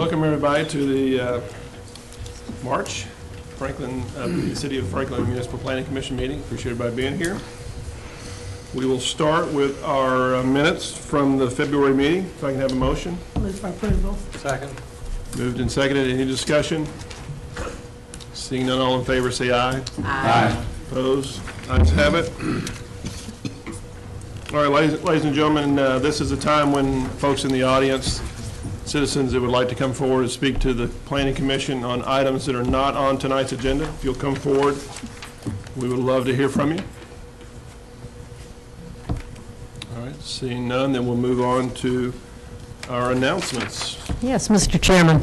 Welcome everybody to the March the City of Franklin Municipal Planning Commission meeting. Appreciate everybody being here. We will start with our minutes from the February meeting. If I can have a motion. Move for approval. Second. Moved and seconded. Any discussion? Seeing none, all in favor say aye. Aye. Opposed? Ayes have it. All right, ladies and gentlemen, this is a time when folks in the audience, citizens that would like to come forward and speak to the Planning Commission on items that are not on tonight's agenda. If you'll come forward, we would love to hear from you. All right, seeing none, then we'll move on to our announcements. Yes, Mr. Chairman.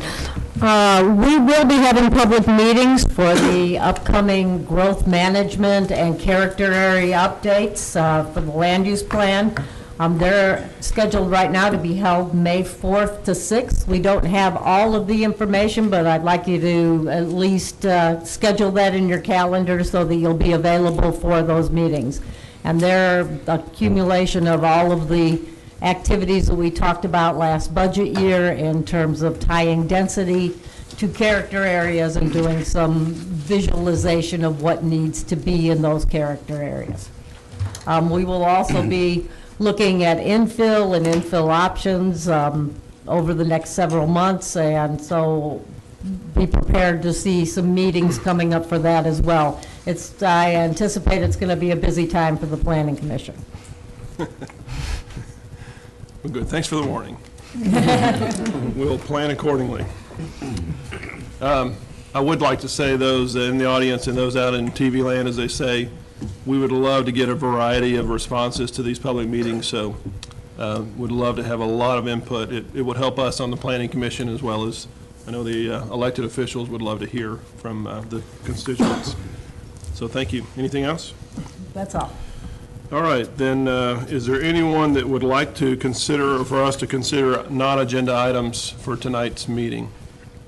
We will be having public meetings for the upcoming growth management and character area updates for the land use plan. They're scheduled right now to be held May 4th to 6th. We don't have all of the information, but I'd like you to at least schedule that in your calendar so that you'll be available for those meetings. And they're accumulation of all of the activities that we talked about last budget year in terms of tying density to character areas and doing some visualization of what needs to be in those character areas. We will also be looking at infill and infill options over the next several months, and so be prepared to see some meetings coming up for that as well. I anticipate it's going to be a busy time for the Planning Commission. Well, good. Thanks for the warning. We'll plan accordingly. I would like to say, those in the audience and those out in TV land, as they say, we would love to get a variety of responses to these public meetings, so would love to have a lot of input. It would help us on the Planning Commission, as well as I know the elected officials would love to hear from the constituents. So thank you. Anything else? That's all. All right, then is there anyone that would like to consider, or for us to consider, non-agenda items for tonight's meeting?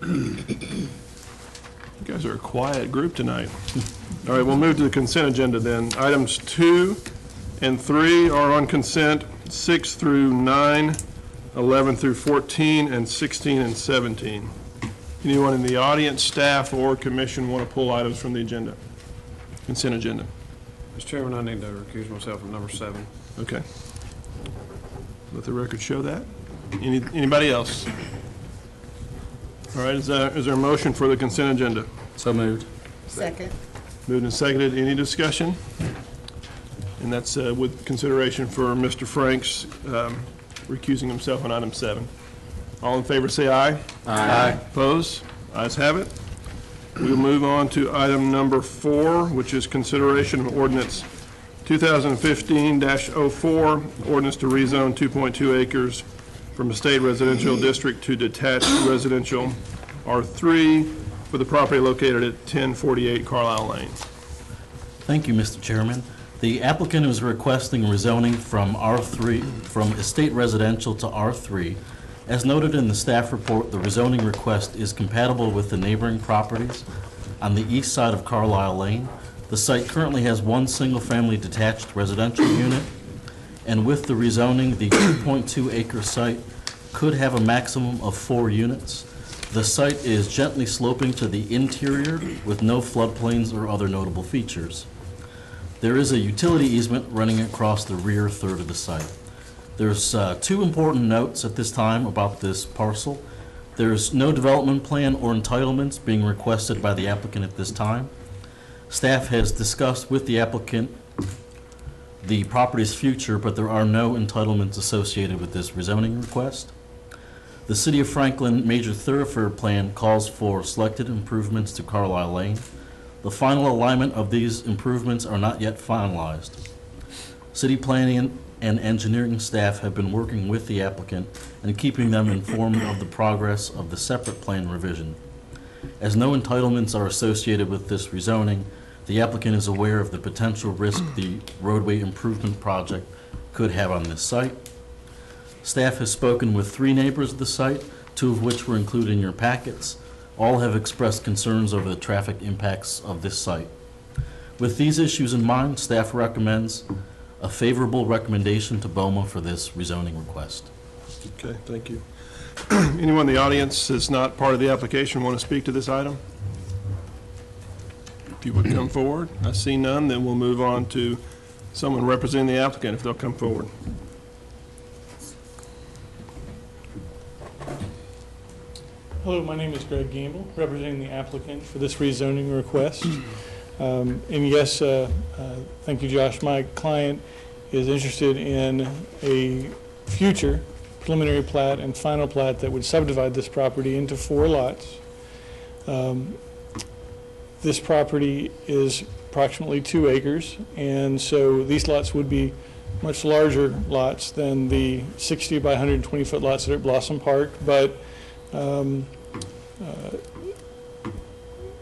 You guys are a quiet group tonight. All right, we'll move to the consent agenda then. Items 2 and 3 are on consent, 6 through 9, 11 through 14, and 16 and 17. Anyone in the audience, staff, or commission want to pull items from the agenda? Consent agenda. Mr. Chairman, I need to recuse myself from number 7. Okay. Let the record show that. Anybody else? All right, is there a motion for the consent agenda? So moved. Second. Moved and seconded. Any discussion? And that's with consideration for Mr. Franks recusing himself on item 7. All in favor say aye. Aye. Opposed? Ayes have it. We'll move on to item number 4, which is consideration of ordinance 2015-04, ordinance to rezone 2.2 acres from estate residential district to detached residential R3 for the property located at 1048 Carlisle Lane. Thank you, Mr. Chairman. The applicant is requesting rezoning from estate residential to R3. As noted in the staff report, the rezoning request is compatible with the neighboring properties on the east side of Carlisle Lane. The site currently has one single-family detached residential unit, and with the rezoning, the 2.2 acre site could have a maximum of 4 units. The site is gently sloping to the interior with no floodplains or other notable features. There is a utility easement running across the rear third of the site. There's 2 important notes at this time about this parcel. There's no development plan or entitlements being requested by the applicant at this time. Staff has discussed with the applicant the property's future, but there are no entitlements associated with this rezoning request. The City of Franklin Major Thoroughfare Plan calls for selected improvements to Carlisle Lane. The final alignment of these improvements are not yet finalized. City Planning and engineering staff have been working with the applicant and keeping them informed of the progress of the separate plan revision. As no entitlements are associated with this rezoning, the applicant is aware of the potential risk the roadway improvement project could have on this site. Staff has spoken with 3 neighbors of the site, 2 of which were included in your packets. All have expressed concerns over the traffic impacts of this site. With these issues in mind, staff recommends a favorable recommendation to BOMA for this rezoning request. Okay, thank you. Anyone in the audience that's not part of the application want to speak to this item? If you would come forward. I see none, then we'll move on to someone representing the applicant, if they'll come forward. Hello, my name is Greg Gamble, representing the applicant for this rezoning request. And yes, thank you, Josh. My client is interested in a future preliminary plat and final plat that would subdivide this property into 4 lots. This property is approximately 2 acres, and so these lots would be much larger lots than the 60 by 120 foot lots that are at Blossom Park, but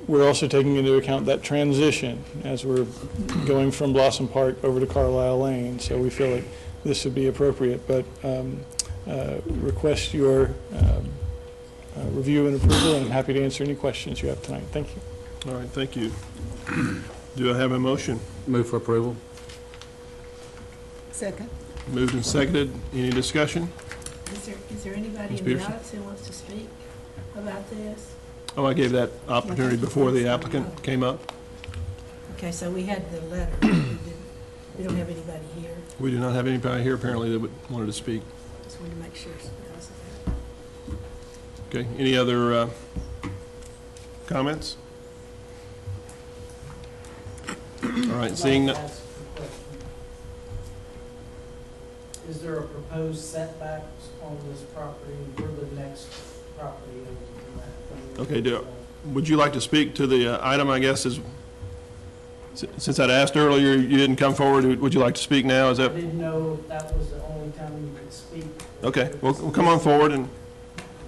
we're also taking into account that transition as we're going from Blossom Park over to Carlisle Lane, so we feel like this would be appropriate, but request your review and approval, and I'm happy to answer any questions you have tonight. Thank you. All right, thank you. Do I have a motion? Move for approval. Second. Moved and seconded. Any discussion? Is there anybody Ms. in the Peterson? audience who wants to speak about this? Oh, I gave that opportunity before the applicant came up. Okay, so we had the letter. We don't have anybody here. We do not have anybody here apparently that wanted to speak. Just wanted to make sure because of that. Okay, any other comments? All right, seeing that. Is there a proposed setbacks on this property for the next property over from that? Okay, would you like to speak to the item, I guess, since I'd asked earlier, you didn't come forward, would you like to speak now? Is I that, didn't know if that was the only time you could speak. okay, well, come on forward and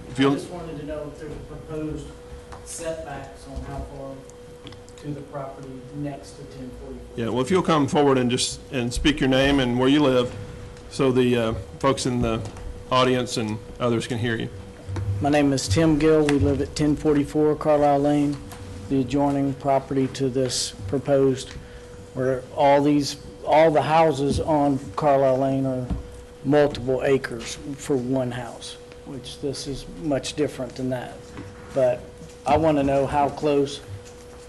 if I you'll, just wanted to know if there were proposed setbacks on how far to the property next to 1044. yeah, well, if you'll come forward and speak your name and where you live, so the folks in the audience and others can hear you. My name is Tim Gill. We live at 1044 Carlisle Lane, the adjoining property to this proposed, where all the houses on Carlisle Lane are multiple acres for one house, which this is much different than that. But I want to know how close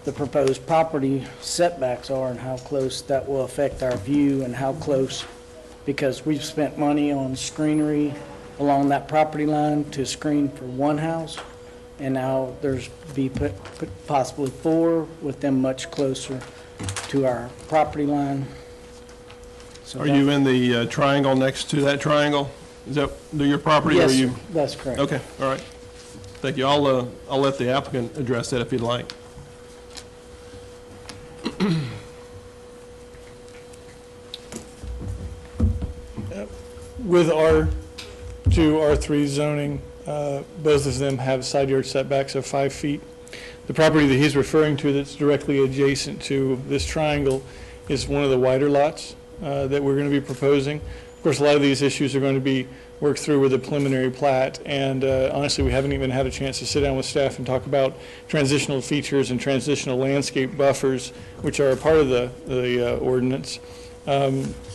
the proposed property setbacks are and how close that will affect our view and how close, because we've spent money on screenery along that property line to screen for one house, and now there's possibly 4 with them much closer to our property line. So Are you in the triangle next to that triangle? Is that your property? Or Yes, are you? sir. That's correct. Okay, all right. Thank you. I'll let the applicant address that if you'd like. With R2, R3 zoning, both of them have side yard setbacks of 5 feet. The property that he's referring to that's directly adjacent to this triangle is one of the wider lots that we're going to be proposing. Of course, a lot of these issues are going to be worked through with a preliminary plat, and honestly, we haven't even had a chance to sit down with staff and talk about transitional features and transitional landscape buffers, which are a part of the ordinance.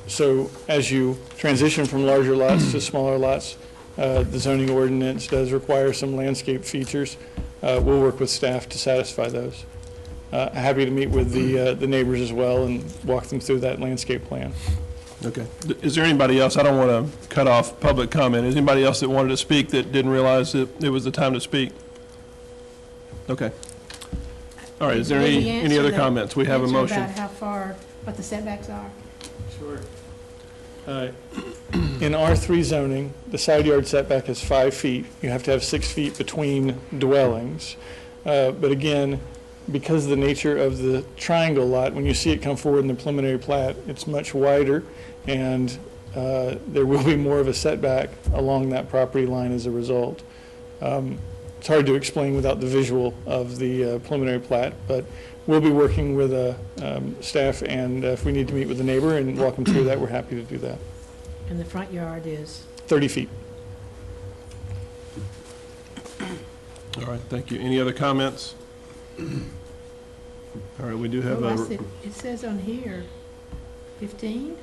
So as you transition from larger lots to smaller lots, the zoning ordinance does require some landscape features. We'll work with staff to satisfy those. Happy to meet with the neighbors as well and walk them through that landscape plan. Okay. Is there anybody else? I don't want to cut off public comment. Is anybody else that wanted to speak that didn't realize that it was the time to speak? Okay. All right. Is there Did he any answer other that- comments? We have a answer motion. about how far, what the setbacks are? Sure. In R3 zoning, the side yard setback is 5 feet. You have to have 6 feet between dwellings. But again, because of the nature of the triangle lot, when you see it come forward in the preliminary plat, it's much wider, and there will be more of a setback along that property line as a result. It's hard to explain without the visual of the preliminary plat, but we'll be working with staff, and if we need to meet with the neighbor and walk them through that, we're happy to do that. And the front yard is? 30 feet. All right. Thank you. Any other comments? All right. We do have Oh, I a, see. It says on here, 15?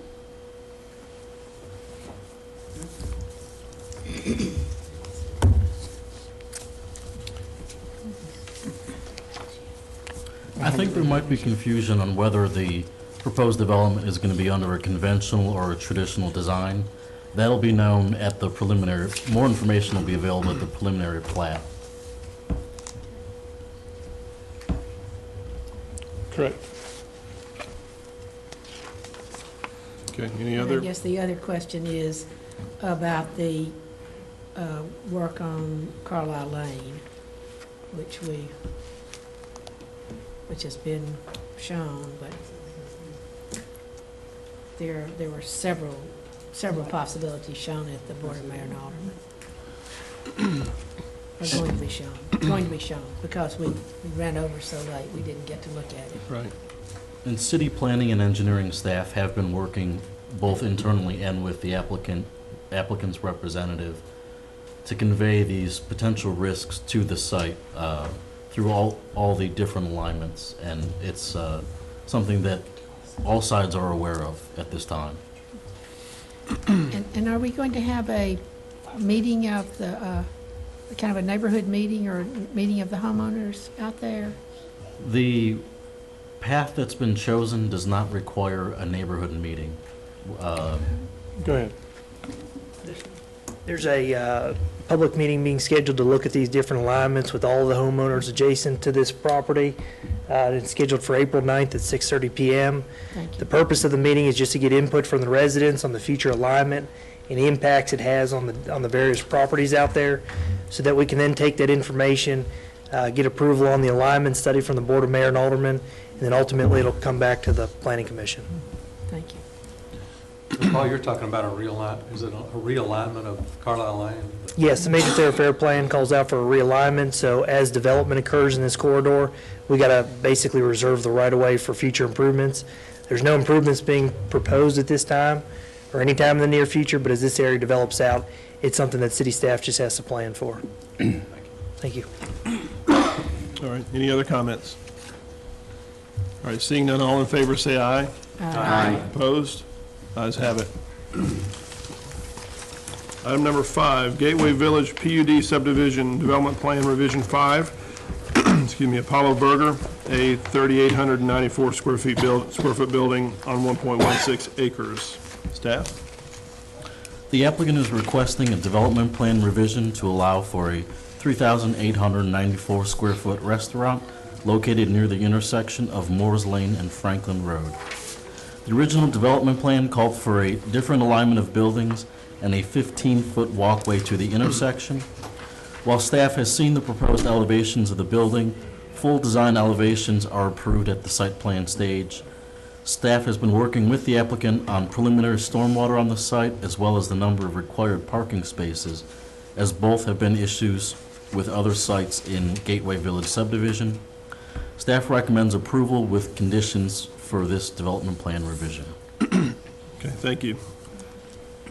think there might be confusion on whether the proposed development is going to be under a conventional or a traditional design. That'll be known at the preliminary, more information will be available at the preliminary plat. Correct. Okay, any And other? I guess the other question is about the work on Carlisle Lane, which has been shown, but there were several possibilities shown at the Board of Mayor and Aldermen. Are going to be shown, because we ran over so late, we didn't get to look at it. Right. And city planning and engineering staff have been working both internally and with the applicant's representative to convey these potential risks to the site through all the different alignments. And it's something that all sides are aware of at this time. And are we going to have a meeting of the, kind of a neighborhood meeting or meeting of the homeowners out there? The path that's been chosen does not require a neighborhood meeting. Go ahead. There's a public meeting being scheduled to look at these different alignments with all the homeowners adjacent to this property. It's scheduled for April 9th at 6:30 PM. Thank you. The purpose of the meeting is just to get input from the residents on the future alignment and the impacts it has on the various properties out there, so that we can then take that information, get approval on the alignment study from the Board of Mayor and Aldermen, and then ultimately it'll come back to the Planning Commission. Thank you. Paul, you're talking about is it a realignment of Carlisle Lane? Yes, the Major Thoroughfare Plan calls out for a realignment, so as development occurs in this corridor, we got to basically reserve the right-of-way for future improvements. There's no improvements being proposed at this time or any time in the near future, but as this area develops out, it's something that city staff just has to plan for. Thank you. All right, any other comments? All right, seeing none, all in favor, say aye. Aye. Opposed? Ayes have it. Item number 5, Gateway Village PUD Subdivision Development Plan Revision 5. Excuse me, Apollo Burger, a 3,894 square foot building on 1.16 acres. Staff? The applicant is requesting a development plan revision to allow for a 3,894 square foot restaurant located near the intersection of Moores Lane and Franklin Road. The original development plan called for a different alignment of buildings and a 15-foot walkway to the intersection. While staff has seen the proposed elevations of the building, full design elevations are approved at the site plan stage. Staff has been working with the applicant on preliminary stormwater on the site, as well as the number of required parking spaces, as both have been issues with other sites in Gateway Village subdivision. Staff recommends approval with conditions for this development plan revision. Okay, thank you.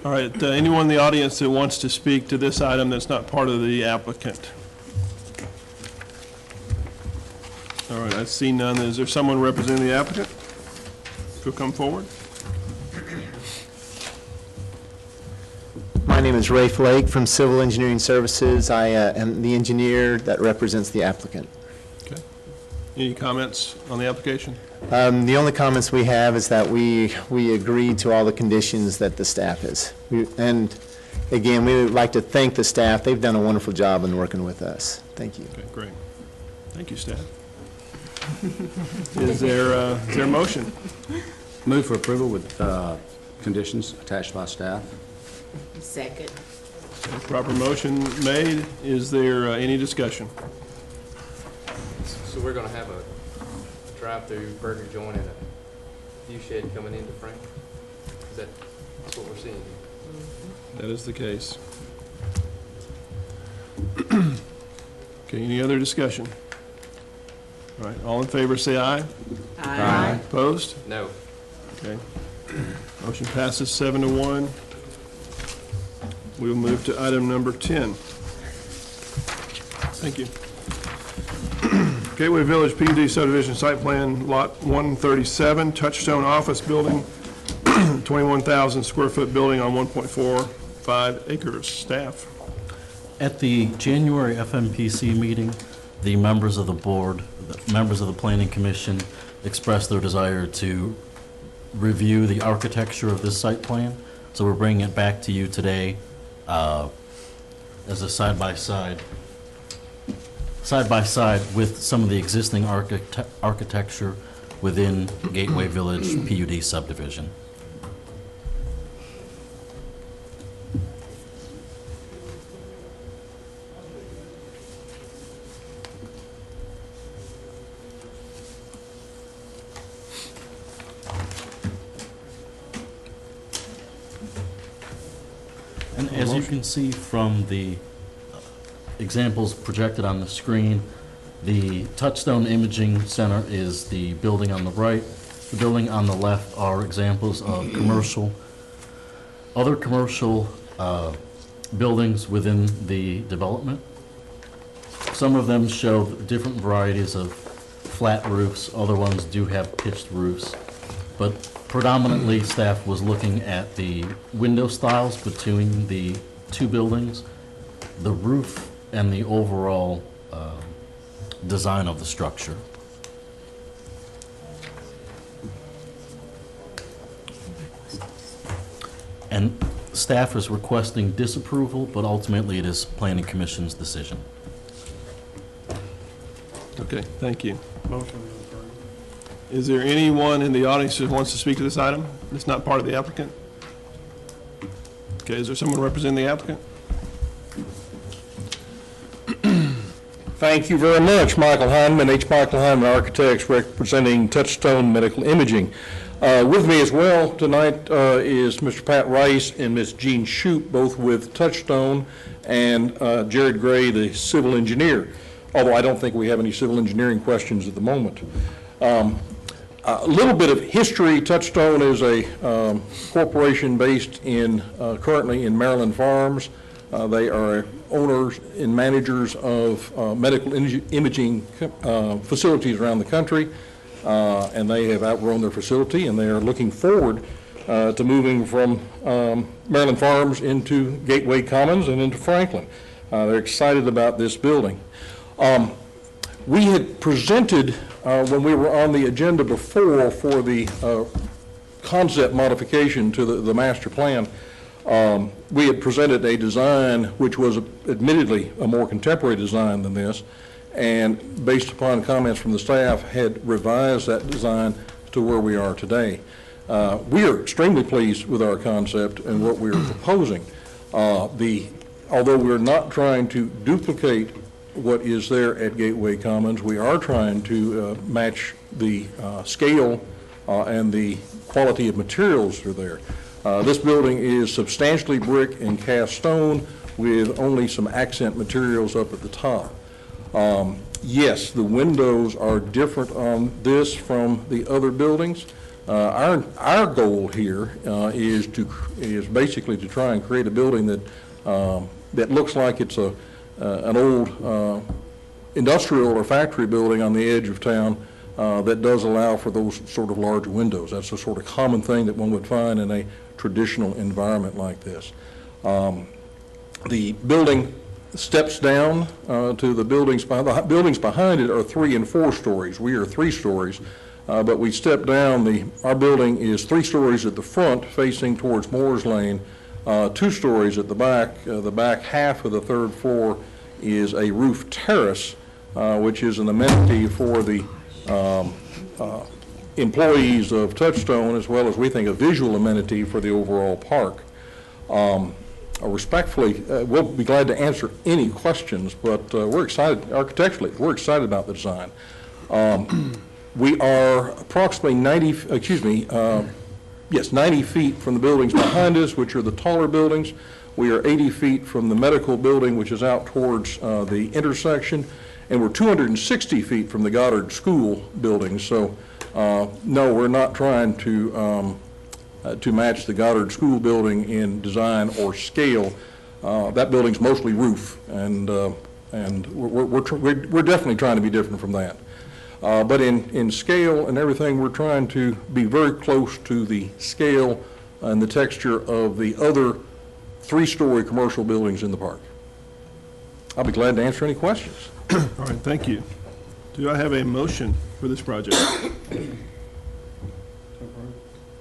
All right, anyone in the audience that wants to speak to this item that's not part of the applicant? All right, I see none. Is there someone representing the applicant? Who'll come forward? My name is Ray Flake from Civil Engineering Services. I am the engineer that represents the applicant. Okay. Any comments on the application? The only comments we have is that we agreed to all the conditions that the staff has. And again, we would like to thank the staff. They've done a wonderful job in working with us. Thank you. Okay, great. Thank you, staff. Is there a motion? Move for approval with conditions attached by staff. Second. Proper motion made. Is there any discussion? So we're gonna have a drive-through burger joint and a view shed coming into Franklin? That's what we're seeing? That is the case. Okay, any other discussion? All right, all in favor, say aye. Aye. Opposed? No. Okay. Motion passes 7-1. We will move to item number 10. Thank you. Gateway Village PUD subdivision site plan, lot 137, Touchstone Office Building, 21,000 square foot building on 1.45 acres. Staff? At the January FMPC meeting, the members of the board the members of the Planning Commission expressed their desire to review the architecture of this site plan. So we're bringing it back to you today as a side-by-side with some of the existing architecture within Gateway Village PUD subdivision. And as you can see from the examples projected on the screen, the Touchstone Imaging Center is the building on the right. The building on the left are examples of other commercial buildings within the development. Some of them show different varieties of flat roofs, other ones do have pitched roofs. But predominantly, staff was looking at the window styles between the two buildings, the roof, and the overall design of the structure. And staff is requesting disapproval, but ultimately it is Planning Commission's decision. Okay, thank you. Is there anyone in the audience who wants to speak to this item that's not part of the applicant? Okay, is there someone representing the applicant? Thank you very much, Michael Heineman, H. Michael Heineman Architects, representing Touchstone Medical Imaging. With me as well tonight is Mr. Pat Rice and Ms. Jean Shoup, both with Touchstone, and Jared Gray, the civil engineer, although I don't think we have any civil engineering questions at the moment. A little bit of history. Touchstone is a corporation based currently in Maryland Farms. They are owners and managers of medical imaging facilities around the country, and they have outgrown their facility, and they are looking forward to moving from Maryland Farms into Gateway Commons and into Franklin. They're excited about this building. We had presented, when we were on the agenda before for the concept modification to the master plan, we had presented a design which was admittedly a more contemporary design than this, and based upon comments from the staff, had revised that design to where we are today. We are extremely pleased with our concept and what we are proposing. Although we're not trying to duplicate what is there at Gateway Commons, we are trying to match the scale and the quality of materials that are there. This building is substantially brick and cast stone with only some accent materials up at the top. Yes, the windows are different on this from the other buildings. Our goal here is basically to try and create a building that looks like it's an old industrial or factory building on the edge of town that does allow for those sort of large windows. That's a sort of common thing that one would find in a traditional environment like this. The building steps down to the buildings behind. The buildings behind it are 3 and 4 stories. We are 3 stories, but we step down. Our building is 3 stories at the front, facing towards Moore's Lane, 2 stories at the back. The back half of the 3rd floor is a roof terrace, which is an amenity for the employees of Touchstone, as well as, we think, a visual amenity for the overall park. Respectfully, we'll be glad to answer any questions, but we're excited architecturally. We're excited about the design. We are approximately 90 feet from the buildings behind us, which are the taller buildings. We are 80 feet from the medical building, which is out towards the intersection, and we're 260 feet from the Goddard School building. So, no, we're not trying to match the Goddard School building in design or scale. That building's mostly roof, and we're definitely trying to be different from that. But in scale and everything, we're trying to be very close to the scale and the texture of the other 3-story commercial buildings in the park. I'll be glad to answer any questions. All right, thank you. Do I have a motion for this project?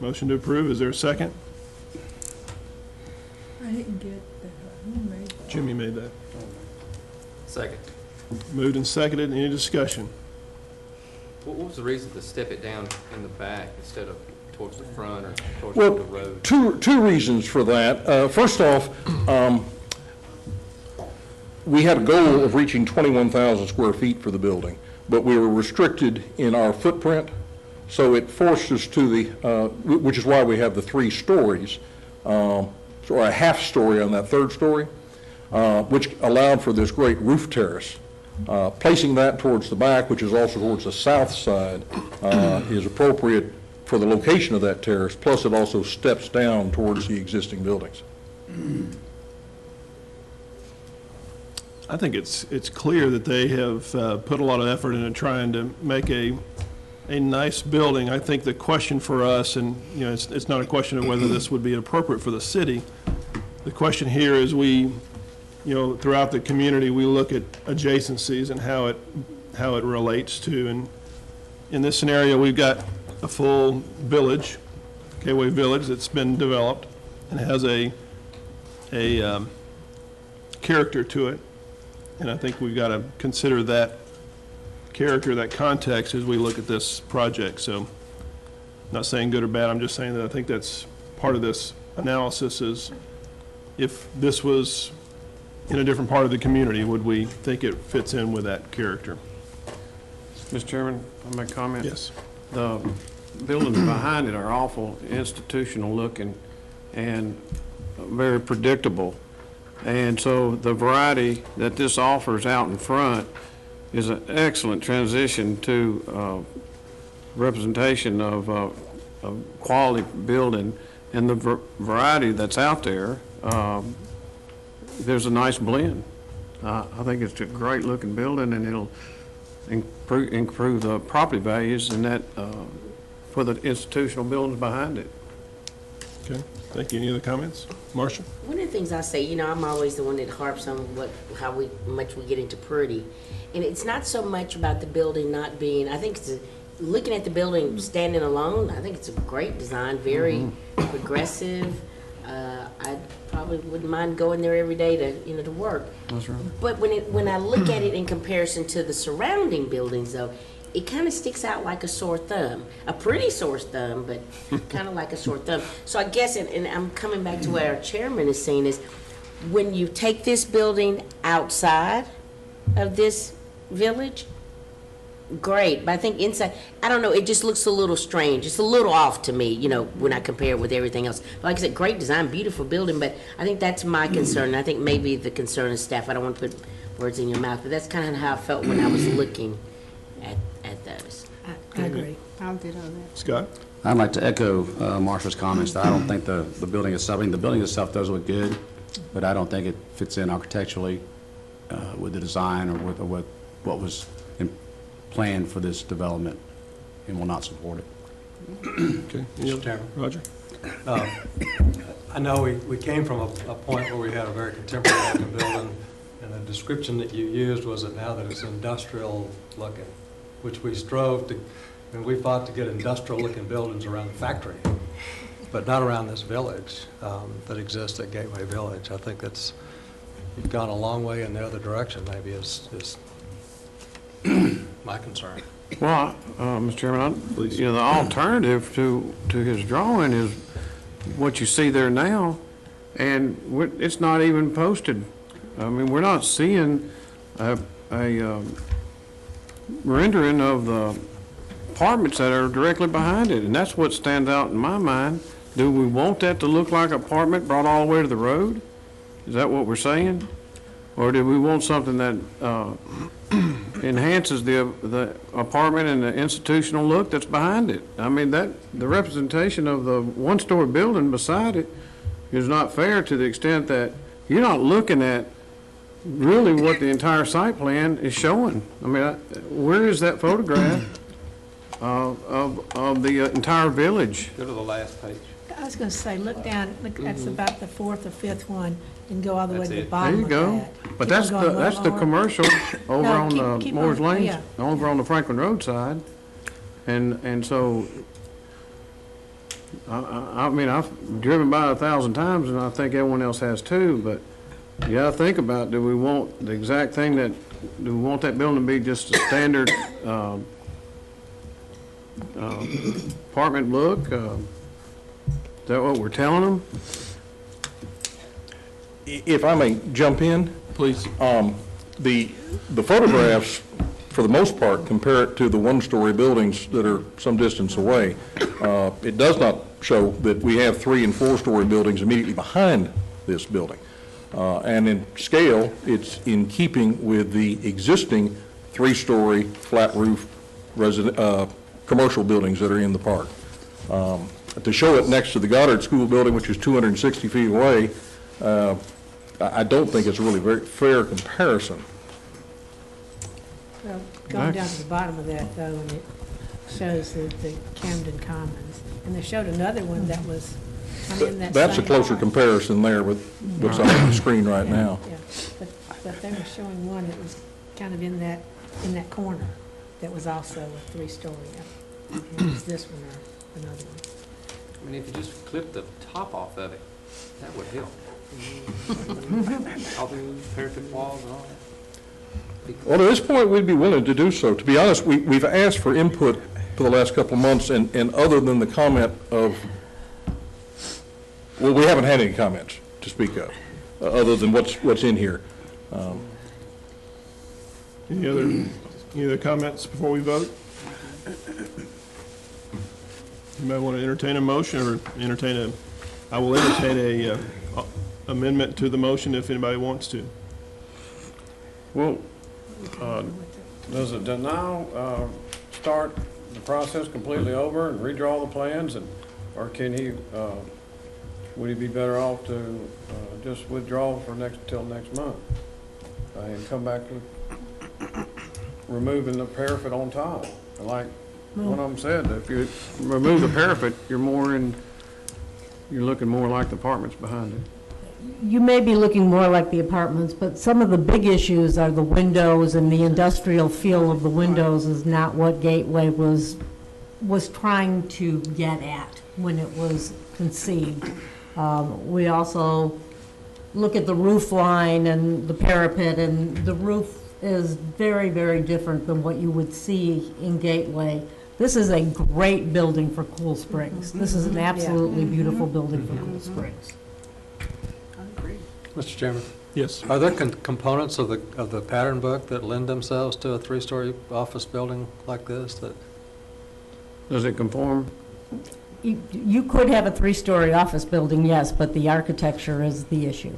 Motion to approve, is there a second? I didn't get that. Who made that? Jimmy made that. Second. Moved and seconded, any discussion? What was the reason to step it down in the back instead of towards the front or towards Well, the road? two reasons for that. First off, we had a goal of reaching 21,000 square feet for the building, but we were restricted in our footprint, so it forced us to the, which is why we have the 3 stories, or a half story on that 3rd story, which allowed for this great roof terrace. Placing that towards the back, which is also towards the south side, is appropriate for the location of that terrace, plus it also steps down towards the existing buildings. I think it's clear that they have put a lot of effort into trying to make a nice building. I think the question for us, and you know, it's not a question of whether this would be appropriate for the city. The question here is throughout the community, we look at adjacencies and how it relates to. And in this scenario, we've got a full village, Gateway Village, that's been developed and has a character to it. And I think we've got to consider that character, that context, as we look at this project. So I'm not saying good or bad, I'm just saying that I think that's part of this analysis is if this was in a different part of the community, would we think it fits in with that character? Mr. Chairman, I make a comment? Yes. The buildings behind it are awful institutional looking and very predictable. And so the variety that this offers out in front is an excellent transition to representation of quality building. And the variety that's out there, there's a nice blend. I think it's a great looking building, and it'll improve the property values and that for the institutional buildings behind it. Okay, thank you. Any other comments? Marcia? One of the things I say, I'm always the one that harps on how much we get into pretty. And it's not so much about the building not being, I think looking at the building standing alone, I think it's a great design, very progressive. I probably wouldn't mind going there every day to work. That's right. But when I look at it in comparison to the surrounding buildings, though, it kind of sticks out like a sore thumb. A pretty sore thumb, but kind of like a sore thumb. So I guess, and I'm coming back to what our chairman is saying, is when you take this building outside of this village, great. But I think inside, I don't know, it just looks a little strange. It's a little off to me, when I compare it with everything else. But like I said, great design, beautiful building, but I think that's my concern. And I think maybe the concern of staff, I don't want to put words in your mouth, but that's kind of how I felt when I was looking at those. I agree. I'll ditto that. Scott? I'd like to echo Marcia's comments. I don't think the building itself, the building itself does look good, but I don't think it fits in architecturally with the design or with what was planned for this development, and will not support it. Okay. Mr. Chairman. Roger? I know we came from a point where we had a very contemporary looking building, and the description that you used was that now that it's industrial looking, which we strove to, and we fought to get industrial looking buildings around the factory, but not around this village that exists at Gateway Village. I think you've gone a long way in the other direction, maybe, is my concern. Well, Mr. Chairman, Please. the alternative to his drawing is what you see there now, and it's not even posted. I mean, we're not seeing a rendering of the apartments that are directly behind it, and that's what stands out in my mind. Do we want that to look like an apartment brought all the way to the road? Is that what we're saying? Or do we want something that enhances the apartment and the institutional look that's behind it? I mean, the representation of the one-story building beside it is not fair to the extent that you're not looking at really what the entire site plan is showing. I mean, where is that photograph of the entire village? Go to the last page. I was going to say, look down, that's about the 4th or 5th one. and go all the way That's to the it. There bottom you of go. that. But Keep on that's going the, one that's the more. commercial over No, on keep Moore's on. Oh, Lane, yeah. over on the Franklin Road side. And so, I mean, I've driven by 1,000 times, and I think everyone else has too, but you gotta think about, do we want the exact thing that, do we want that building to be just a standard, apartment look? Is that what we're telling them? If I may jump in, Please. the photographs, for the most part, compare it to the one-story buildings that are some distance away. It does not show that we have 3- and 4-story buildings immediately behind this building. And in scale, it's in keeping with the existing 3-story flat roof commercial buildings that are in the park. To show it next to the Goddard School building, which is 260 feet away, I don't think it's a really very fair comparison. Well, going down to the bottom of that, though, and it shows the Camden Commons, and they showed another one that was kind of in that That's a same- closer comparison there with what's on the screen right now. Yeah, but they were showing one that was kind of in that corner, that was also a 3-story. It was this one or another one. I mean, if you just clip the top off of it, that would help. All the parapet walls and all that. Well, at this point, we'd be willing to do so. To be honest, we've asked for input for the last couple of months, and other than the comment of, well, we haven't had any comments to speak of, other than what's in here. Any other comments before we vote? Anybody want to entertain a motion or I will entertain a amendment to the motion if anybody wants to. Well, does a denial start the process completely over and redraw the plans, or can he, would he be better off to just withdraw till next month and come back with removing the parapet on top? Like one of them said, if you remove the parapet, you're looking more like the apartments behind it. You may be looking more like the apartments, but some of the big issues are the windows, and the industrial feel of the windows is not what Gateway was trying to get at when it was conceived. We also look at the roof line and the parapet, and the roof is very, very different than what you would see in Gateway. This is a great building for Cool Springs. This is an absolutely beautiful building for Cool Springs. Mr. Chairman, Yes. are there components of the pattern book that lend themselves to a 3-story office building like this? That Does it conform? You could have a 3-story office building, yes, but the architecture is the issue.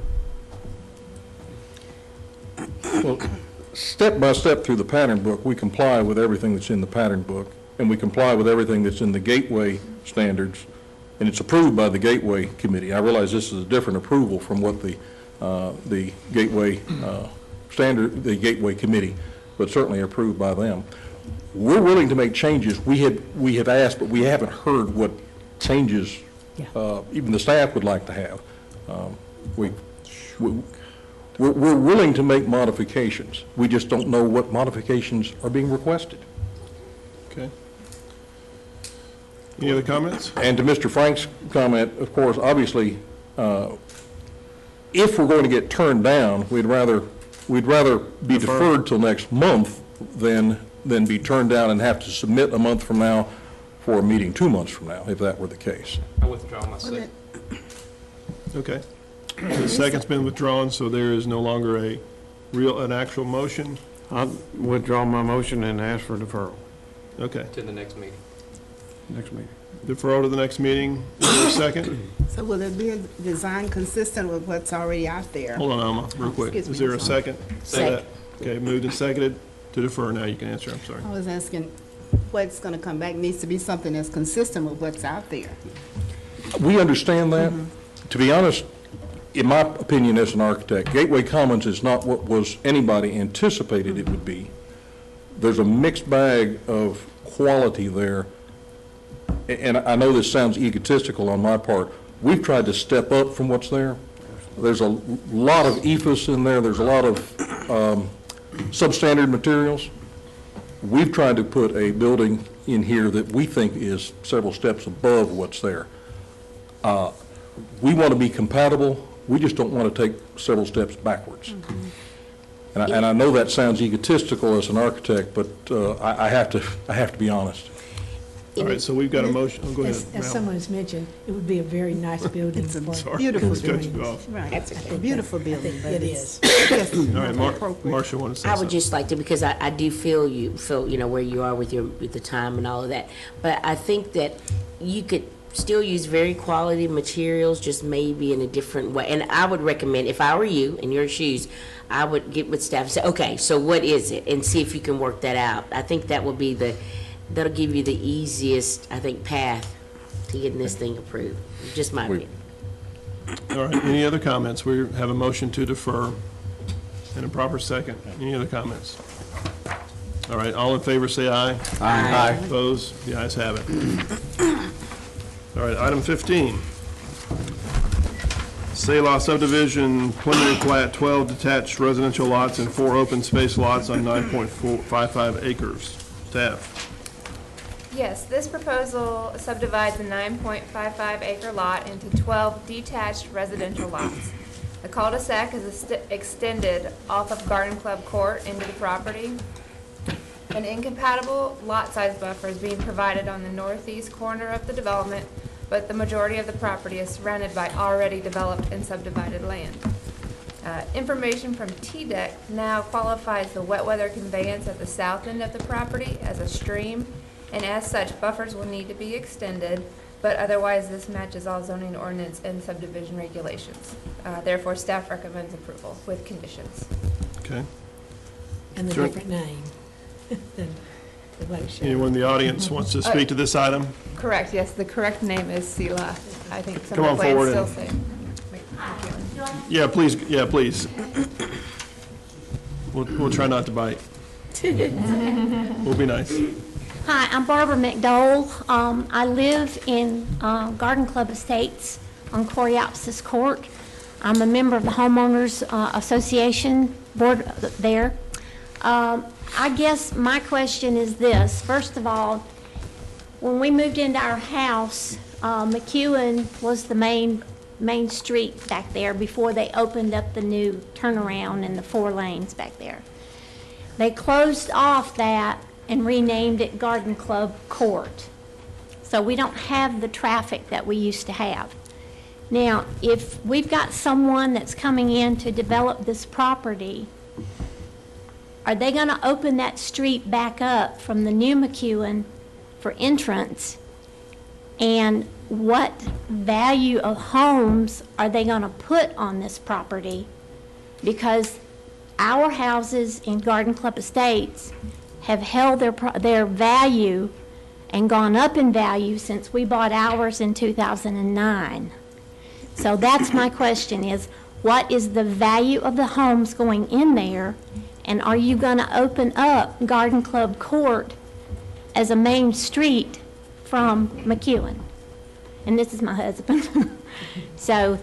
Well, step by step through the pattern book, we comply with everything that's in the pattern book, and we comply with everything that's in the Gateway standards, and it's approved by the Gateway Committee. I realize this is a different approval from what the Gateway standard, the Gateway Committee, but certainly approved by them. We're willing to make changes. We have asked, but we haven't heard what changes even the staff would like to have. We're willing to make modifications. We just don't know what modifications are being requested. Okay. Any other comments? And to Mr. Frank's comment, of course, obviously, if we're going to get turned down, we'd rather be deferred till next month than be turned down and have to submit a month from now for a meeting 2 months from now, if that were the case. I withdraw my second. Okay. The second's been withdrawn, so there is no longer an actual motion. I'll withdraw my motion and ask for deferral. Okay. To the next meeting. Next meeting. Deferral to the next meeting. Is there a second? So will it be a design consistent with what's already out there? Hold on, Alma, real quick. Excuse me, Is there I'm a sorry. second? Second. Okay, moved and seconded to defer. Now you can answer, I'm sorry. I was asking, what's gonna come back needs to be something that's consistent with what's out there. We understand that. To be honest, in my opinion as an architect, Gateway Commons is not what was anybody anticipated it would be. There's a mixed bag of quality there. And I know this sounds egotistical on my part. We've tried to step up from what's there. There's a lot of EFS in there, there's a lot of substandard materials. We've tried to put a building in here that we think is several steps above what's there. We want to be compatible, we just don't want to take several steps backwards. And I know that sounds egotistical as an architect, but I have to be honest. All right, so we've got a motion. Oh, go ahead. As Mel. someone has mentioned, it would be a very nice building It's a for beautiful Cut you building. off. Right. That's It's okay. a beautiful building, but It it's is. just All not right, appropriate. Marcia wanted to say I would something. just like to, because I do feel you know, where you are with the time and all of that. But I think that you could still use very quality materials, just maybe in a different way. And I would recommend, if I were you in your shoes, I would get with staff and say, okay, so what is it? And see if you can work that out. I think that will be that'll give you the easiest, I think, path to getting this thing approved. Just my opinion. All right, any other comments? We have a motion to defer and a proper second. Any other comments? All right, all in favor, say aye. Aye. Opposed? The ayes have it. All right, item 15. Selah subdivision, preliminary plat, 12 detached residential lots and 4 open space lots on 9.55 acres. Staff. Yes, this proposal subdivides a 9.55 acre lot into 12 detached residential lots. The cul-de-sac is extended off of Garden Club Court into the property. An incompatible lot size buffer is being provided on the northeast corner of the development, but the majority of the property is surrounded by already developed and subdivided land. Information from TDEC now qualifies the wet weather conveyance at the south end of the property as a stream, and as such, buffers will need to be extended, but otherwise this matches all zoning ordinance and subdivision regulations. Therefore, staff recommends approval with conditions. Okay. And the Sure. different name than what it should. Anyone in the audience wants to speak to this item? Correct, yes, the correct name is Selah. I think some Come of on the plans forward still and- say. Yeah, please, please. We'll try not to bite. We'll be nice. Hi, I'm Barbara McDowell. I live in Garden Club Estates on Coreopsis Court. I'm a member of the Homeowners Association board there. I guess my question is this. First of all, when we moved into our house, McEwen was the main street back there before they opened up the new turnaround and the 4 lanes back there. They closed off that and renamed it Garden Club Court. So we don't have the traffic that we used to have. Now, if we've got someone that's coming in to develop this property, are they going to open that street back up from the new McEwen for entrance? And what value of homes are they going to put on this property? Because our houses in Garden Club Estates have held their value and gone up in value since we bought ours in 2009. So that's my question is, what is the value of the homes going in there? And are you going to open up Garden Club Court as a main street from McEwen? And this is my husband. So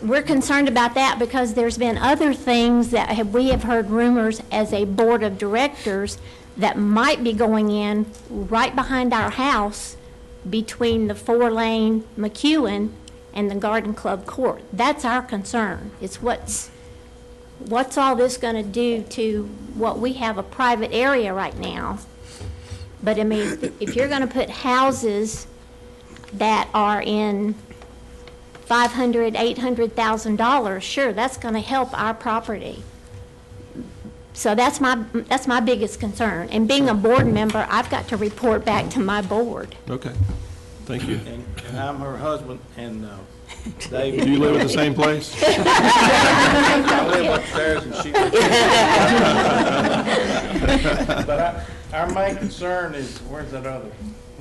we're concerned about that because there's been other things that we have heard rumors as a board of directors that might be going in right behind our house between the 4-lane McEwen and the Garden Club Court. That's our concern. It's what's all this going to do to what we have a private area right now. But I mean, if you're going to put houses that are in $500,000, $800,000, sure, that's going to help our property. So that's my biggest concern. And being a board member, I've got to report back to my board. Okay, thank you. And I'm her husband, and Do David. you live at the same place? I live upstairs and she. But our main concern is, where's that other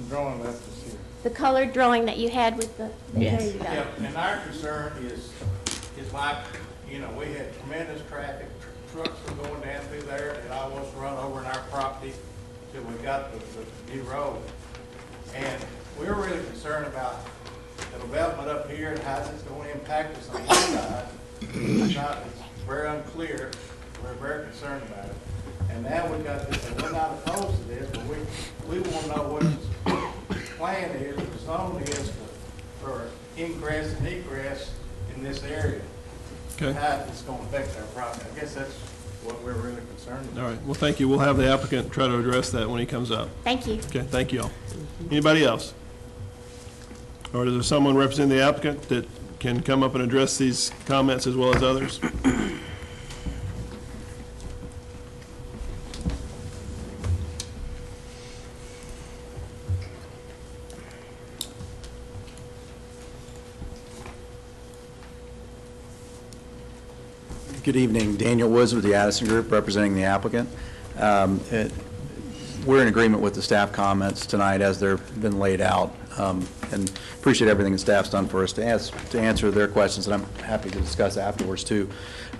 drawing left us here? The colored drawing that you had with the, there you go. Yeah, and our concern is like, you know, we had tremendous traffic, trucks were going down through there, and almost run over in our property till we got the new road. And we were really concerned about the development up here and how it's going to impact us on one side. It's very unclear. We're very concerned about it. And now we got this, and we're not opposed to this, but we want to know what the plan is, the zone is for ingress and egress in this area. Okay. How it's going to affect our property. I guess that's what we're really concerned about. All right, well, thank you. We'll have the applicant try to address that when he comes up. Thank you. Okay, thank you all. Anybody else? Or is there someone representing the applicant that can come up and address these comments as well as others? Good evening. Daniel Woods with the Addison Group, representing the applicant. We're in agreement with the staff comments tonight as they've been laid out, and appreciate everything the staff's done for us to answer their questions, and I'm happy to discuss afterwards, too.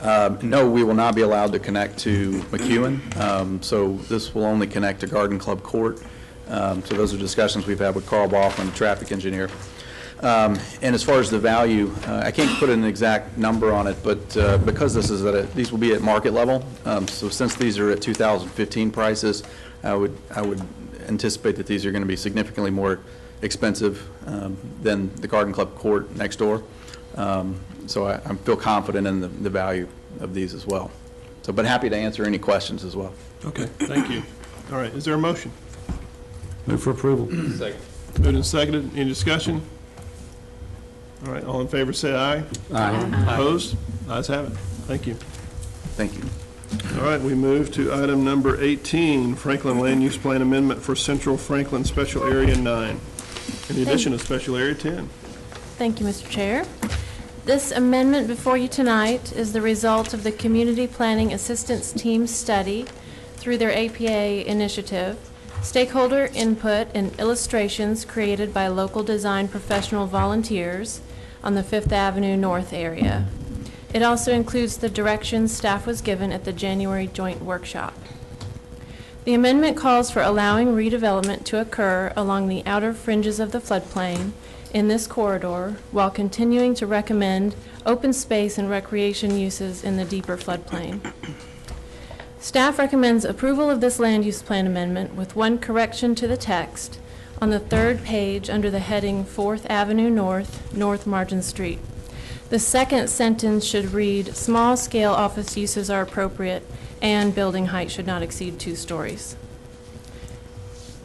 No, we will not be allowed to connect to McEwen, so this will only connect to Garden Club Court. So those are discussions we've had with Carl Baughman, the traffic engineer. And as far as the value, I can't put an exact number on it, but because this is these will be at market level, so since these are at 2015 prices, I would anticipate that these are going to be significantly more expensive than the Garden Club Court next door. So I feel confident in the value of these as well. So, but happy to answer any questions as well. Okay, thank you. All right, is there a motion? Move for approval. Second. Moved and seconded. Any discussion? All right, all in favor say aye. Aye. Opposed? Ayes have it. Thank you. Thank you. All right, we move to item number 18, Franklin Land Use Plan Amendment for Central Franklin Special Area 9, in the addition of Special Area 10. Thank you, Mr. Chair. This amendment before you tonight is the result of the Community Planning Assistance Team study through their APA initiative, stakeholder input, and illustrations created by local design professional volunteers on the Fifth Avenue North area. It also includes the directions staff was given at the January joint workshop. The amendment calls for allowing redevelopment to occur along the outer fringes of the floodplain in this corridor while continuing to recommend open space and recreation uses in the deeper floodplain. Staff recommends approval of this land use plan amendment with one correction to the text on the third page under the heading 4th Avenue North, North Margin Street. The second sentence should read, small-scale office uses are appropriate and building height should not exceed 2 stories.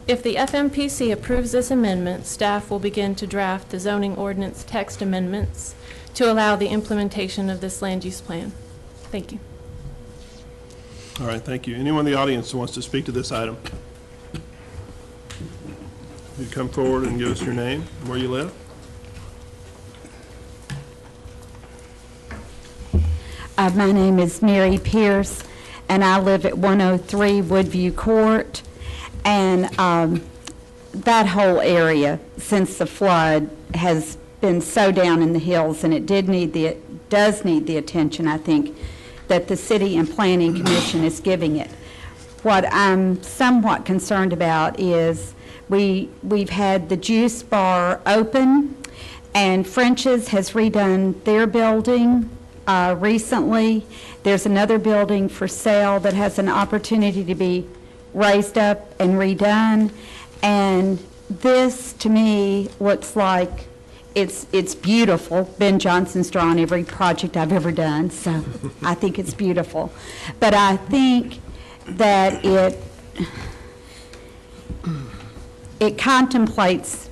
If the FMPC approves this amendment, staff will begin to draft the zoning ordinance text amendments to allow the implementation of this land use plan. Thank you. All right, thank you. Anyone in the audience who wants to speak to this item? You come forward and give us your name and where you live. My name is Mary Pierce, and I live at 103 Woodview Court. And that whole area, since the flood, has been so down in the hills, and it does need the attention, I think, that the City and Planning Commission is giving it. What I'm somewhat concerned about is we've had the juice bar open, and French's has redone their building recently. There's another building for sale that has an opportunity to be raised up and redone, and this to me looks like it's beautiful. Ben Johnson's drawn every project I've ever done, so I think it's beautiful. But I think that it contemplates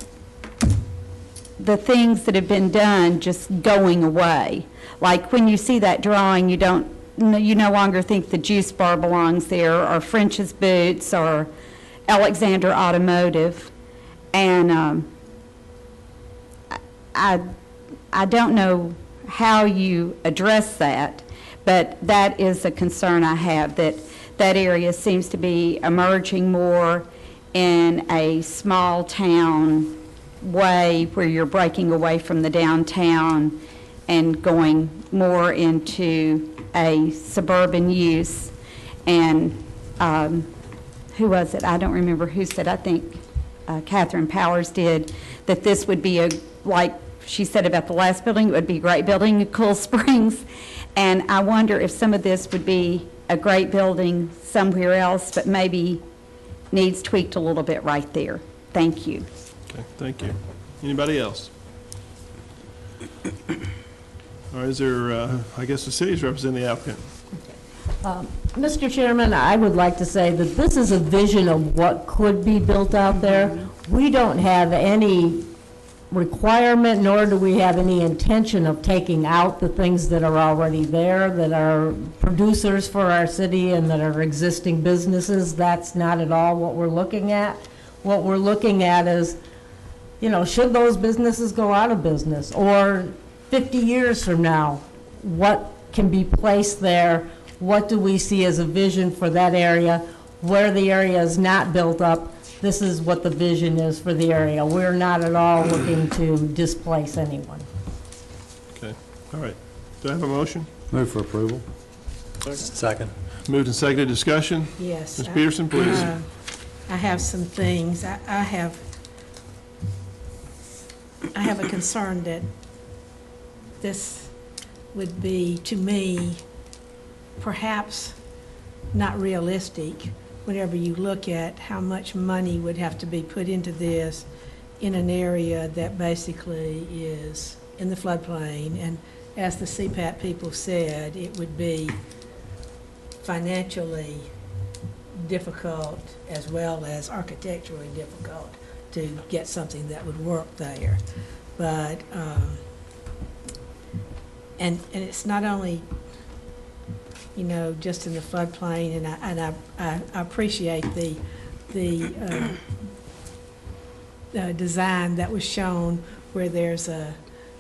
the things that have been done just going away. Like when you see that drawing, you no longer think the juice bar belongs there, or French's Boots, or Alexander Automotive. And I don't know how you address that, but that is a concern I have, that area seems to be emerging more in a small town way where you're breaking away from the downtown and going more into a suburban use. And who was it? I don't remember who said, I think Catherine Powers did, that this would be like she said about the last building, it would be a great building in Cool Springs. And I wonder if some of this would be a great building somewhere else, but maybe needs tweaked a little bit right there. Thank you. Okay, thank you. Anybody else? All right, is there, I guess the city's representing the applicant. Mr. Chairman, I would like to say that this is a vision of what could be built out there. We don't have any requirement, nor do we have any intention of taking out the things that are already there, that are producers for our city and that are existing businesses. That's not at all what we're looking at. What we're looking at is, you know, should those businesses go out of business? Or 50 years from now, what can be placed there? What do we see as a vision for that area? Where the area is not built up, this is what the vision is for the area. We're not at all looking to displace anyone. Okay, all right. Do I have a motion? Move for approval. Second. Moved and seconded, discussion? Yes. Ms. Peterson, please. I have some things. I have a concern that this would be, to me, perhaps not realistic whenever you look at how much money would have to be put into this in an area that basically is in the floodplain. And as the CPAT people said, it would be financially difficult as well as architecturally difficult to get something that would work there. But, and it's not only, you know, just in the floodplain, and I appreciate the design that was shown where there's a,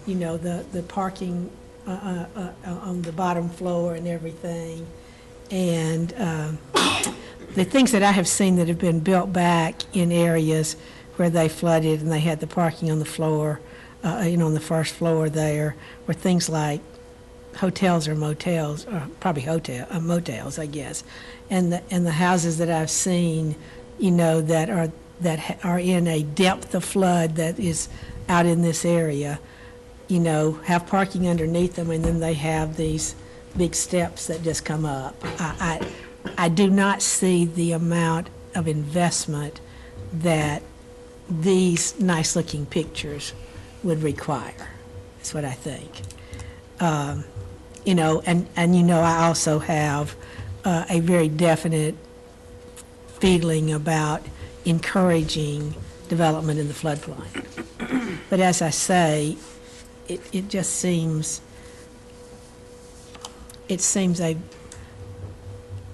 you know, the parking on the bottom floor and everything. And the things that I have seen that have been built back in areas where they flooded and they had the parking on the floor, you know, on the first floor there, were things like hotels or motels, or probably motels, I guess. And the houses that I've seen, you know, that are in a depth of flood that is out in this area, you know, have parking underneath them, and then they have these big steps that just come up. I do not see the amount of investment that these nice-looking pictures would require. That's what I think. You know, and you know, I also have a very definite feeling about encouraging development in the floodplain. But as I say, it just seems,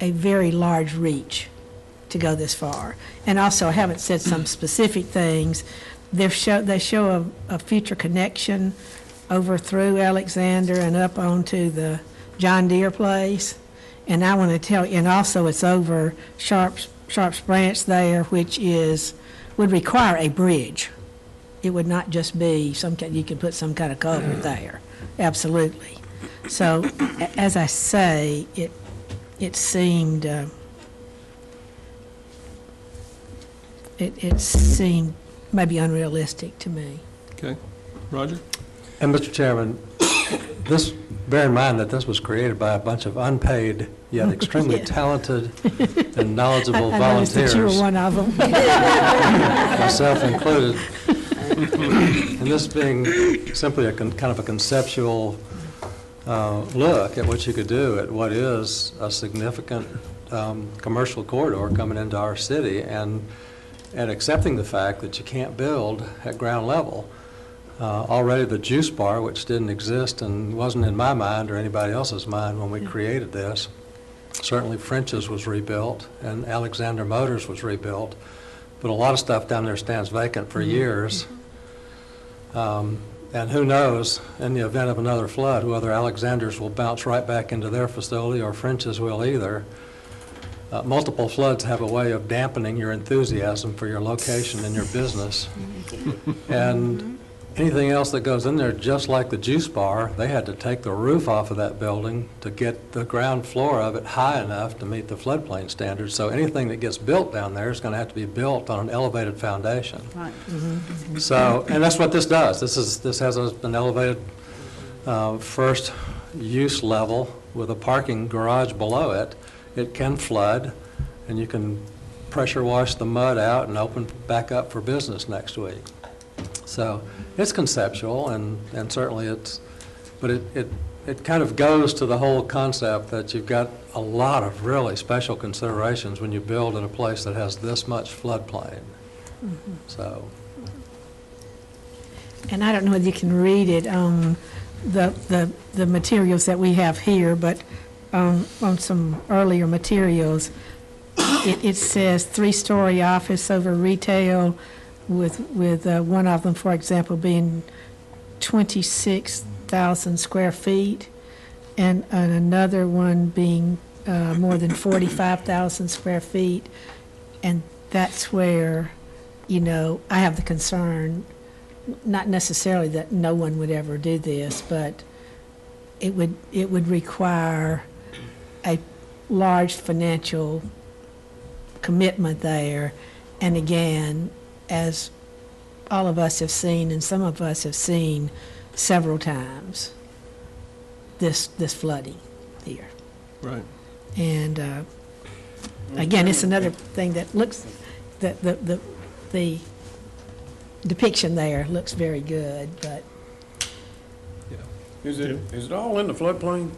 a very large reach to go this far. And also, I haven't said some specific things. They show a future connection over through Alexander and up onto the John Deere place. And I want to tell you, and also it's over Sharps Branch there, which would require a bridge. It would not just be you could put some kind of culvert there. Absolutely. So, as I say, it seemed, it seemed maybe unrealistic to me. Okay. Roger? And Mr. Chairman, bear in mind that this was created by a bunch of unpaid yet extremely talented and knowledgeable I noticed volunteers. that you were one of them. Myself included. And this being simply kind of a conceptual look at what you could do at what is a significant commercial corridor coming into our city, and accepting the fact that you can't build at ground level. Already the juice bar, which didn't exist and wasn't in my mind or anybody else's mind when we created this, certainly French's was rebuilt and Alexander Motors was rebuilt, but a lot of stuff down there stands vacant for years. And who knows, in the event of another flood, whether Alexander's will bounce right back into their facility or French's will either. Multiple floods have a way of dampening your enthusiasm for your location and your business. And anything else that goes in there, just like the juice bar, they had to take the roof off of that building to get the ground floor of it high enough to meet the floodplain standards. So anything that gets built down there is going to have to be built on an elevated foundation. Right. So, and that's what this does. This has an elevated first, use level with a parking garage below it, it can flood, and you can pressure wash the mud out and open back up for business next week. So it's conceptual, and certainly but it kind of goes to the whole concept that you've got a lot of really special considerations when you build in a place that has this much floodplain. So. And I don't know whether you can read it on the materials that we have here, but on some earlier materials, it says 3-story office over retail with one of them, for example, being 26,000 square feet and another one being more than 45,000 square feet. And that's where, you know, I have the concern, not necessarily that no one would ever do this, but it would require a large financial commitment there. And again, as all of us have seen, and some of us have seen several times, this flooding here. Right. And again, it's another thing that looks, the depiction there looks very good, but. Is it all in the floodplain?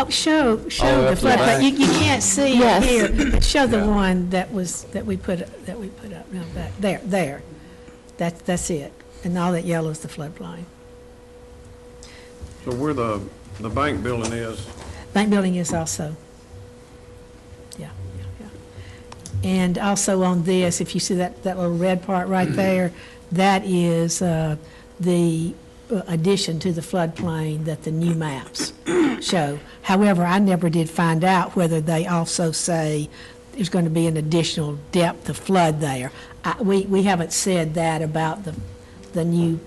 Show the flood, but you can't see it here. But show the one that we put up, no, back there. That's it, and all that yellow is the floodplain. So where the bank building is? Bank building is also. Yeah. And also on this, if you see that little red part right there, that is the addition to the floodplain that the new maps show. However, I never did find out whether they also say there's going to be an additional depth of flood there. We haven't said that about the new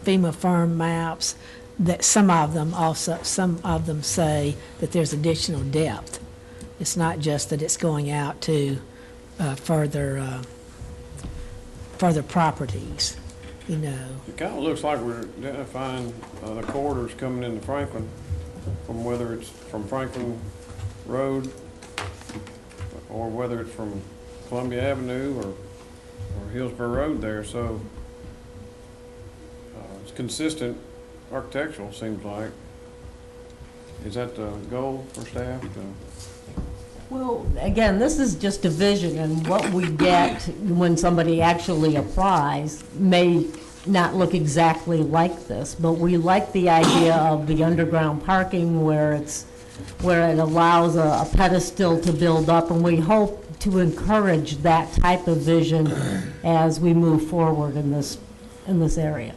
FEMA firm maps, that some of them say that there's additional depth. It's not just that it's going out to further properties, you know. It kind of looks like we're identifying the corridors coming into Franklin, from whether it's from Franklin Road or whether it's from Columbia Avenue or Hillsborough Road there. So it's consistent architectural, seems like. Is that the goal for staff? Well, again, this is just a vision, and what we get when somebody actually applies may not look exactly like this, but we like the idea of the underground parking where it allows a pedestal to build up, and we hope to encourage that type of vision as we move forward in this area.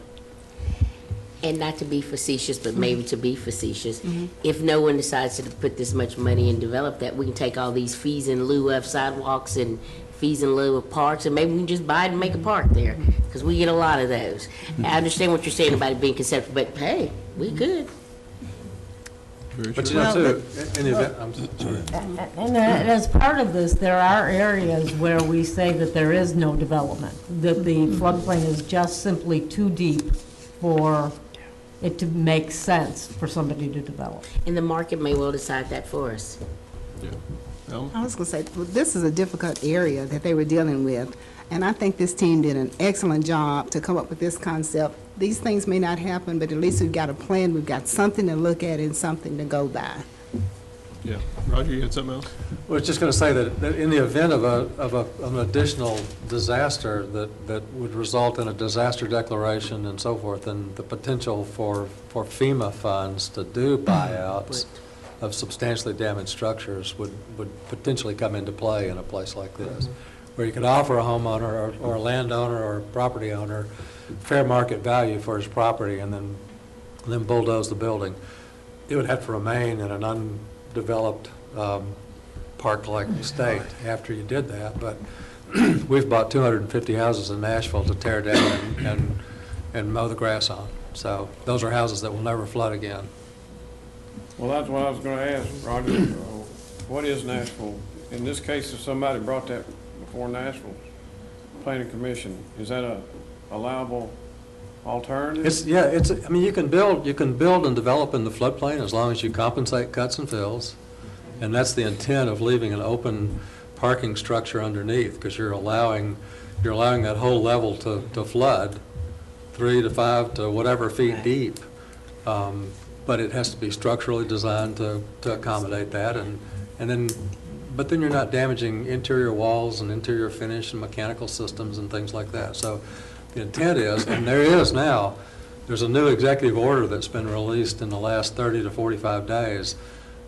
And not to be facetious, but maybe to be facetious, if no one decides to put this much money and develop that, we can take all these fees in lieu of sidewalks and fees in lieu of parks, and maybe we can just buy it and make a park there, because we get a lot of those. I understand what you're saying about it being conceptual, but hey, we could. But you know, too, in the event, I'm sorry. And as part of this, there are areas where we say that there is no development, that the floodplain is just simply too deep for it to make sense for somebody to develop. And the market may well decide that for us. I was going to say, well, this is a difficult area that they were dealing with, and I think this team did an excellent job to come up with this concept. These things may not happen, but at least we've got a plan, we've got something to look at and something to go by. Yeah. Roger, you had something else? Well, I was just going to say that in the event of an additional disaster that would result in a disaster declaration and so forth, and the potential for FEMA funds to do buyouts of substantially damaged structures would potentially come into play in a place like this, where you could offer a homeowner or a landowner or a property owner fair market value for his property and then bulldoze the building. It would have to remain in an undeveloped park-like state after you did that, but we've bought 250 houses in Nashville to tear down and mow the grass on. So those are houses that will never flood again. Well, that's what I was going to ask, Roger. What is Nashville? In this case, if somebody brought that before Nashville Planning Commission, is that a allowable alternative? I mean, you can build and develop in the floodplain as long as you compensate cuts and fills. And that's the intent of leaving an open parking structure underneath, because you're allowing that whole level to flood 3 to 5 to whatever feet deep. But it has to be structurally designed to accommodate that, but then you're not damaging interior walls and interior finish and mechanical systems and things like that. So the intent is, and there's a new executive order that's been released in the last 30 to 45 days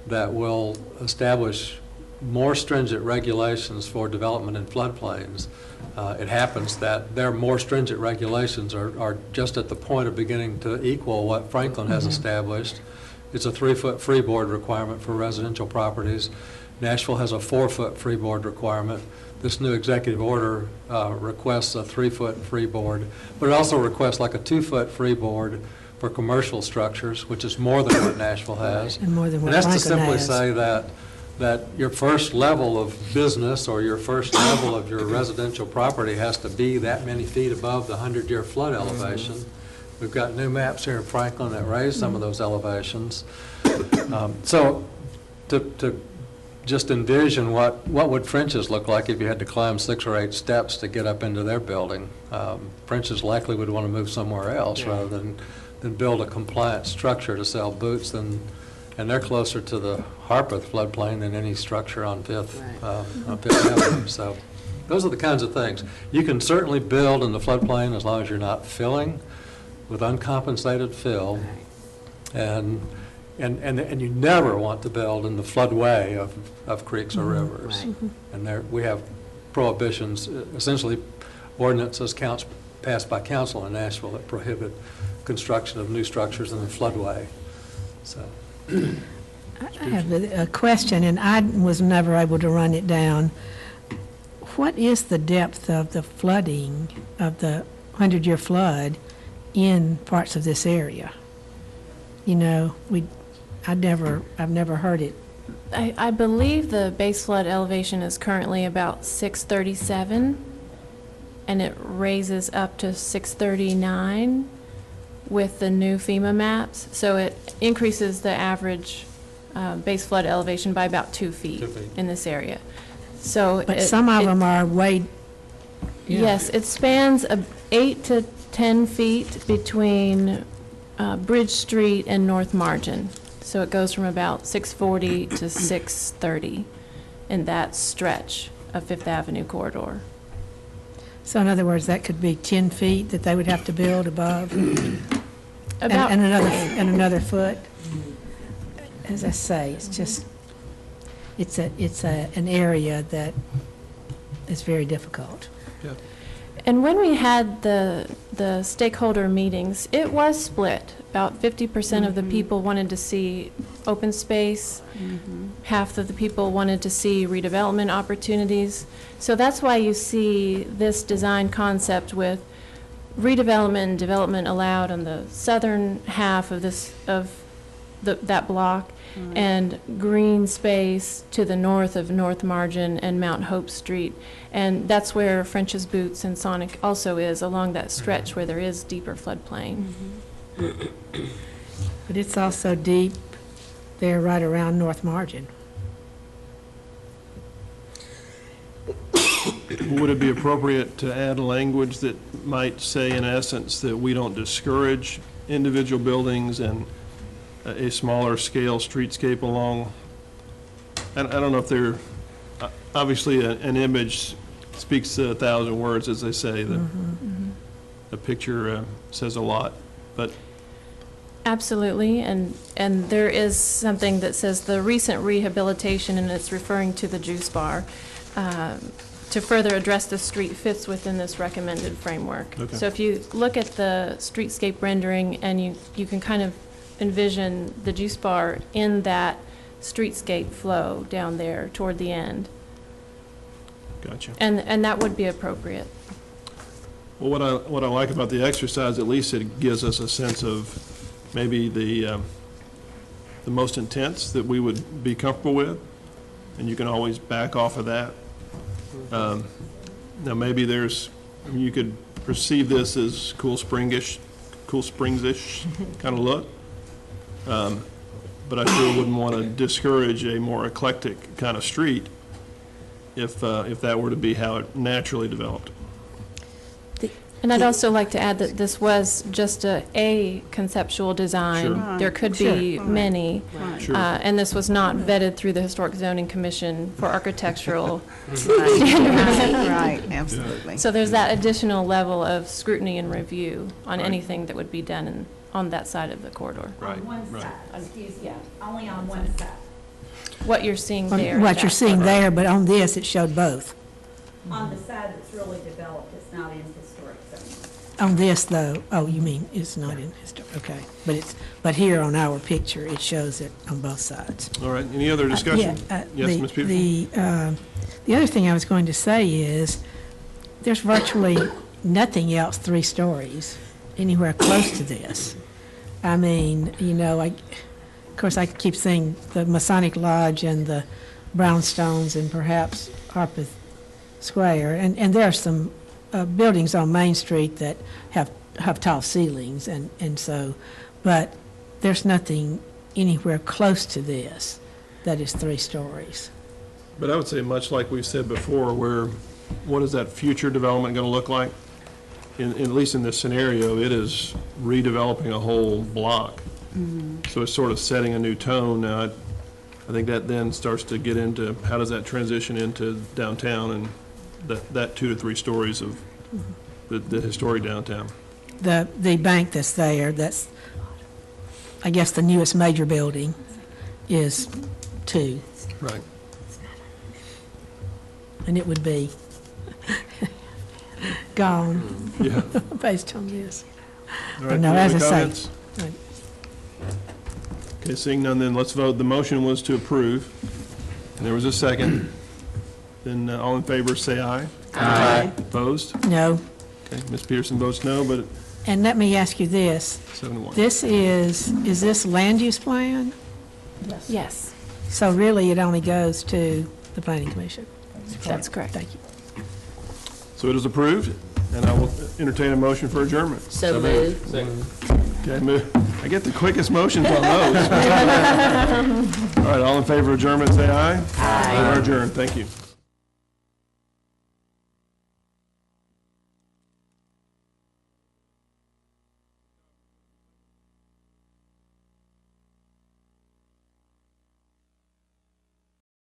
that will establish more stringent regulations for development in floodplains. It happens that their more stringent regulations are just at the point of beginning to equal what Franklin has established. It's a 3-foot freeboard requirement for residential properties. Nashville has a 4-foot freeboard requirement. This new executive order requests a 3-foot freeboard, but it also requests like a 2-foot freeboard for commercial structures, which is more than what Nashville has. And more than what And that's to Franklin simply has. say that your first level of business or your first level of your residential property has to be that many feet above the 100-year flood elevation. We've got new maps here in Franklin that raise some of those elevations. So to just envision what would French's look like if you had to climb 6 or 8 steps to get up into their building. French's likely would want to move somewhere else rather than build a compliant structure to sell boots, and they're closer to the Harpeth floodplain than any structure on Fifth Avenue. So those are the kinds of things. You can certainly build in the floodplain as long as you're not filling with uncompensated fill, and you never want to build in the floodway of creeks or rivers. Right. And we have prohibitions, essentially ordinances passed by council in Nashville that prohibit construction of new structures in the floodway. So. I have a question, and I was never able to run it down. What is the depth of the flooding, of the 100-year flood in parts of this area? You know, I've never heard it. I believe the base flood elevation is currently about 637, and it raises up to 639 with the new FEMA maps. So it increases the average base flood elevation by about 2 feet in this area. So But some of them are way... Yes, it spans 8 to 10 feet between Bridge Street and North Margin. So it goes from about 640 to 630 in that stretch of Fifth Avenue corridor. So in other words, that could be 10 feet that they would have to build above? About- and another foot? As I say, it's just, it's an area that is very difficult. Yeah. And when we had the stakeholder meetings, it was split. About 50% of the people wanted to see open space. Half of the people wanted to see redevelopment opportunities. So that's why you see this design concept with redevelopment and development allowed on the southern half of that block, and green space to the north of North Margin and Mount Hope Street. And that's where French's Boots and Sonic also is, along that stretch where there is deeper floodplain. But it's also deep there right around North Margin. Would it be appropriate to add language that might say, in essence, that we don't discourage individual buildings and a smaller scale streetscape along? I don't know if they're, obviously an image speaks 1,000 words, as they say. The picture says a lot, but. Absolutely, and there is something that says the recent rehabilitation, and it's referring to the juice bar, to further address the street fits within this recommended framework. Okay. So if you look at the streetscape rendering, and you can kind of envision the juice bar in that streetscape flow down there toward the end. Gotcha. And that would be appropriate. Well, what I like about the exercise, at least it gives us a sense of maybe the most intense that we would be comfortable with, and you can always back off of that. Now maybe you could perceive this as Cool Springish Cool Springs-ish kind of look. But I sure wouldn't want to discourage a more eclectic kind of street if that were to be how it naturally developed. And I'd also like to add that this was just a conceptual design. Sure. There could Sure. be many. Sure. And this was not vetted through the Historic Zoning Commission for architectural Right, absolutely. So there's that additional level of scrutiny and review on anything that would be done on that side of the corridor. Right, right. Only on one side. What you're seeing there. What you're seeing there, but on this, it showed both. On the side that's really developed, it's not in historic zoning. On this, though, oh, you mean it's not in historic, okay. But here on our picture, it shows it on both sides. All right, any other discussion? Yes, Ms. Peterson? The other thing I was going to say is, there's virtually nothing else 3 stories anywhere close to this. I mean, you know, of course, I keep seeing the Masonic Lodge and the brownstones and perhaps Harpeth Square, and there are some buildings on Main Street that have tall ceilings, and so, but there's nothing anywhere close to this that is 3 stories. But I would say, much like we've said before, what is that future development going to look like? At least in this scenario, it is redeveloping a whole block. So it's sort of setting a new tone. Now, I think that then starts to get into, how does that transition into downtown and that 2 to 3 stories of the historic downtown? The bank that's there, that's, I guess, the newest major building, is 2. Right. And it would be gone, Yeah. based on this. All But right, no, any as other I say, comments? Okay, seeing none, then let's vote. The motion was to approve, and there was a second. Then all in favor, say aye. Aye. Opposed? No. Okay, Ms. Peterson votes no, but And let me ask you this. 7-1. This is this land use plan? Yes, So really, it only goes to the planning commission? that's correct. Thank you. So it is approved, and I will entertain a motion for adjournment. So moved. Okay, I get the quickest motions on those. All right, all in favor of adjournment, say aye. Aye. We're adjourned, thank you.